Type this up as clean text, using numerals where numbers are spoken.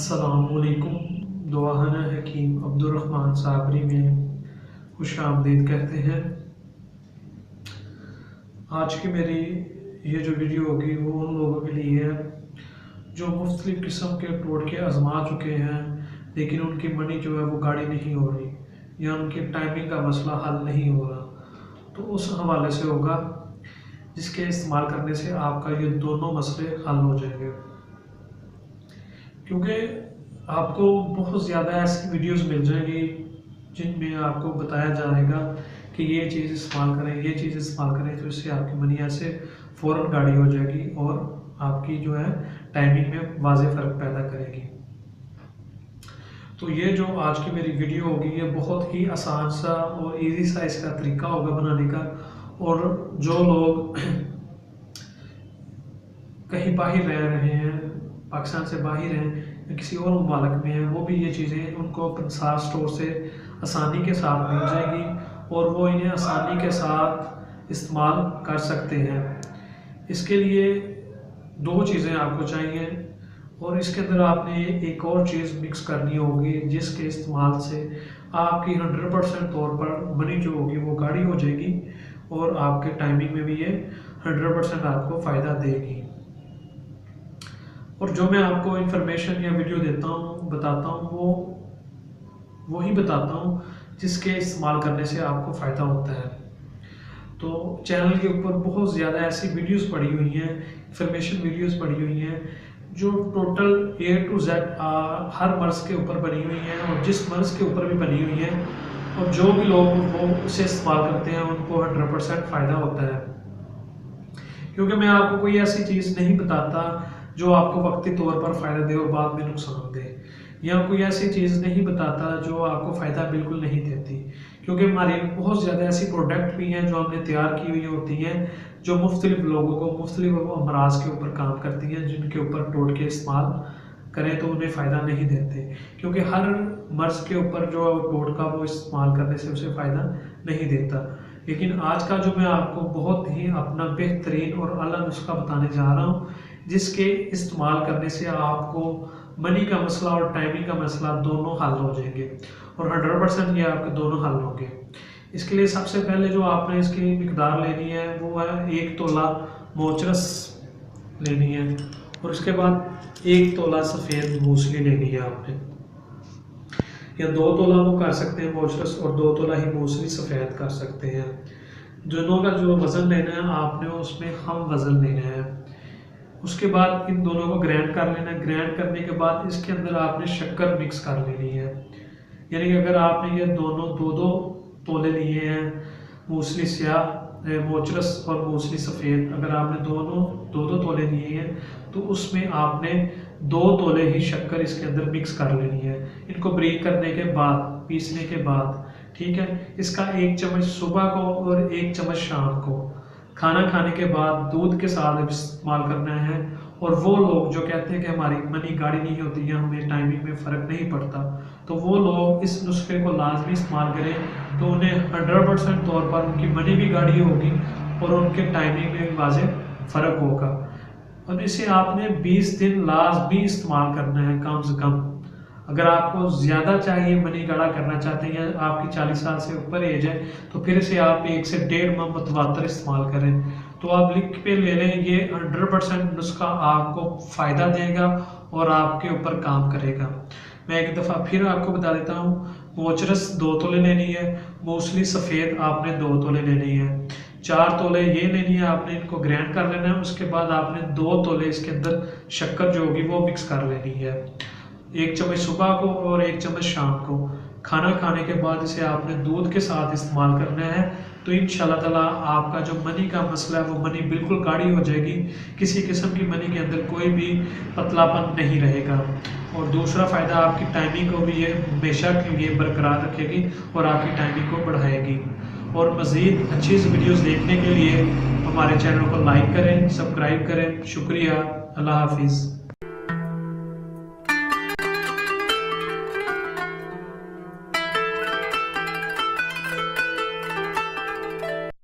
अस्सलामुअलैकुम। दुआहना हकीम अब्दुर्रहमान साबरी में खुश आमदीद कहते हैं। आज की मेरी ये जो वीडियो होगी वो उन लोगों के लिए है जो मुख्तलिफ़ किस्म के टोटके आजमा चुके हैं, लेकिन उनकी मनी जो है वो गाड़ी नहीं हो रही या उनकी टाइमिंग का मसला हल नहीं हो रहा। तो उस हवाले से होगा जिसके इस्तेमाल करने से आपका ये दोनों मसले हल हो जाएंगे। क्योंकि आपको बहुत ज़्यादा ऐसी वीडियोस मिल जाएंगी जिनमें आपको बताया जाएगा कि ये चीज़ इस्तेमाल करें, ये चीज़ इस्तेमाल करें, तो इससे आपकी मनी ऐसे फ़ौरन गाड़ी हो जाएगी और आपकी जो है टाइमिंग में वाज़ेह फ़र्क पैदा करेगी। तो ये जो आज की मेरी वीडियो होगी ये बहुत ही आसान सा और इजी सा इसका तरीका होगा बनाने का। और जो लोग कहीं बाहर रह रहे हैं, पाकिस्तान से बाहर हैं या किसी और मुमालिक में हैं, वो भी ये चीज़ें उनको पंसार स्टोर से आसानी के साथ मिल जाएगी और वो इन्हें आसानी के साथ इस्तेमाल कर सकते हैं। इसके लिए दो चीज़ें आपको चाहिए और इसके अंदर आपने एक और चीज़ मिक्स करनी होगी जिसके इस्तेमाल से आपकी 100% तौर पर मनी जो होगी वो गाढ़ी हो जाएगी और आपके टाइमिंग में भी ये 100% आपको फ़ायदा देगी। और जो मैं आपको इन्फॉर्मेशन या वीडियो देता हूँ, बताता हूँ, वो वही बताता हूँ जिसके इस्तेमाल करने से आपको फ़ायदा होता है। तो चैनल के ऊपर बहुत ज़्यादा ऐसी वीडियोस पड़ी हुई हैं, इन्फॉर्मेशन वीडियोस पड़ी हुई हैं जो टोटल A to Z हर मर्ज़ के ऊपर बनी हुई हैं और जिस मर्ज़ के ऊपर भी बनी हुई हैं और जो भी लोग वो उसे इस्तेमाल करते हैं उनको 100% फ़ायदा होता है। क्योंकि मैं आपको कोई ऐसी चीज़ नहीं बताता जो आपको वक्ती तौर पर फ़ायदा दे और बाद में नुकसान दे, या कोई ऐसी चीज़ नहीं बताता जो आपको फ़ायदा बिल्कुल नहीं देती। क्योंकि हमारी बहुत ज़्यादा ऐसी प्रोडक्ट भी हैं जो हमने तैयार की हुई होती हैं जो मुख्तलिफ लोगों को मुख्तलिफ अमराज के ऊपर काम करती हैं, जिनके ऊपर टोटके इस्तेमाल करें तो उन्हें फ़ायदा नहीं देते। क्योंकि हर मर्ज़ के ऊपर जो टोटका वो इस्तेमाल करने से उसे फ़ायदा नहीं देता। लेकिन आज का जो मैं आपको बहुत ही अपना बेहतरीन और अला नुस्खा बताने जा रहा हूँ जिसके इस्तेमाल करने से आपको मनी का मसला और टाइमिंग का मसला दोनों हल हो जाएंगे और 100% ये आपके दोनों हल होंगे। इसके लिए सबसे पहले जो आपने इसकी मिकदार लेनी है वो है 1 तोला मोचरस लेनी है और उसके बाद 1 तोला सफ़ेद मूसली लेनी है आपने, या 2 तोला वो कर सकते हैं मोचरस और 2 तोला ही मूसली सफ़ेद कर सकते हैं। दोनों का जो वज़न लेना है आपने उसमें हम वज़न लेना है। उसके बाद इन दोनों को ग्राइंड कर लेना है। ग्राइंड करने के बाद इसके अंदर आपने शक्कर मिक्स कर लेनी है। यानी कि अगर आपने ये दोनों 2-2 तोले लिए हैं, मूसली स्याह मोचरस और मूसली सफ़ेद, अगर आपने दोनों 2-2 तोले लिए हैं तो उसमें आपने 2 तोले ही शक्कर इसके अंदर मिक्स कर लेनी है। इनको ब्रीक करने के बाद, पीसने के बाद, ठीक है, इसका 1 चम्मच सुबह को और 1 चम्मच शाम को खाना खाने के बाद दूध के साथ इस्तेमाल करना है। और वो लोग जो कहते हैं कि हमारी मनी गाढ़ी नहीं होती है, हमें टाइमिंग में फ़र्क नहीं पड़ता, तो वो लोग इस नुस्खे को लाजमी इस्तेमाल करें तो उन्हें 100% तौर पर उनकी मनी भी गाढ़ी होगी और उनके टाइमिंग में भी वाज़ेह फ़र्क होगा। और इसे आपने 20 दिन लाजमी इस्तेमाल करना है कम से कम। अगर आपको ज़्यादा चाहिए, मनी गाढ़ा करना चाहते हैं या आपकी 40 साल से ऊपर एज है, तो फिर इसे आप 1 से 1.5 माह मुतवातर इस्तेमाल करें। तो आप लिख पे ले लें, ये 100% नुस्खा आपको फ़ायदा देगा और आपके ऊपर काम करेगा। मैं एक दफ़ा फिर आपको बता देता हूँ, मोचरस 2 तोले लेनी है, मूसली सफ़ेद आपने 2 तोले लेनी है, 4 तोले ये लेनी है आपने, इनको ग्राइंड कर लेना है। उसके बाद आपने 2 तोले इसके अंदर शक्कर जो होगी वो मिक्स कर लेनी है। 1 चम्मच सुबह को और 1 चम्मच शाम को खाना खाने के बाद इसे आपने दूध के साथ इस्तेमाल करना है। तो इंशाल्लाह ताला आपका जो मनी का मसला है वो मनी बिल्कुल गाढ़ी हो जाएगी। किसी किस्म की मनी के अंदर कोई भी पतलापन नहीं रहेगा। और दूसरा फ़ायदा, आपकी टाइमिंग को भी ये हमेशा के लिए बरकरार रखेगी और आपकी टाइमिंग को बढ़ाएगी। और मज़ीद अच्छी वीडियोज़ देखने के लिए हमारे चैनल को लाइक करें, सब्सक्राइब करें। शुक्रिया। अल्लाह हाफिज़।